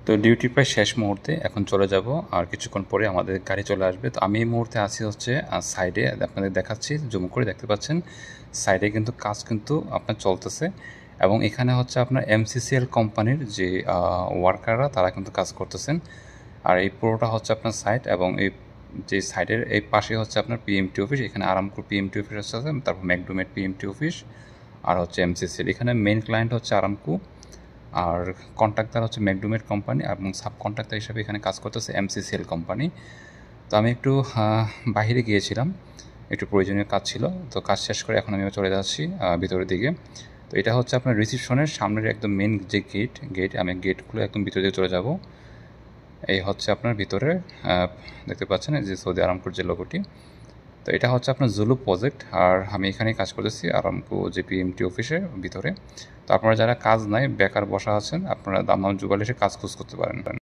তো ডিউটি প্রায় শেষ মুহূর্তে, এখন চলে যাব আর কিছুক্ষণ পরে আমাদের গাড়ি চলে আসবে। তো আমি এই মুহূর্তে আছি হচ্ছে সাইডে, আপনাদের দেখাচ্ছি, জুম করে দেখতে পাচ্ছেন সাইডে কিন্তু কাজ কিন্তু আপনার চলতেছে এবং এখানে হচ্ছে আপনার এমসিসিএল কোম্পানির যে ওয়ার্কাররা তারা কিন্তু কাজ করতেছেন। আর এই পুরোটা হচ্ছে আপনার সাইট এবং এই যে সাইডের এই পাশে হচ্ছে আপনার পিএমটি অফিস, এখানে আরামকো পিএমটি অফিস আছে, তারপর ম্যাকডোমেড পিএমটি অফিস আর হচ্ছে এমসিসিএল। এখানে মেইন ক্লায়েন্ট হচ্ছে আরামকো আর কন্ট্রাক্টর হচ্ছে ম্যাকডোমেড কোম্পানি এবং সাব কন্ট্রাক্টর হিসেবে এখানে কাজ করতেছে এমসিসিএল কোম্পানি। তো আমি একটু বাহিরে গিয়েছিলাম, একটু প্রয়োজনীয় কাজ ছিল, তো কাজ শেষ করে এখন আমি চলে যাচ্ছি ভিতরের দিকে। তো এটা হচ্ছে আপনার রিসিপশনের সামনের একদম মেন যে গেট, আমি গেট খুলে একদম ভিতরে দিয়ে চলে যাব। এই হচ্ছে আপনার ভিতরে দেখতে পাচ্ছেন যে সৌদি আরামকোর যে লোগোটি। তো এটা হচ্ছে আপনার জুলু প্রজেক্ট আর আমি এখানেই কাজ করতেছি আরামকো যে পিএমটি অফিসের ভিতরে। তো আপনারা যারা কাজ নাই, বেকার বসা আছেন, আপনারা দামাম জুগাল এসে কাজ খুঁজ করতে পারেন।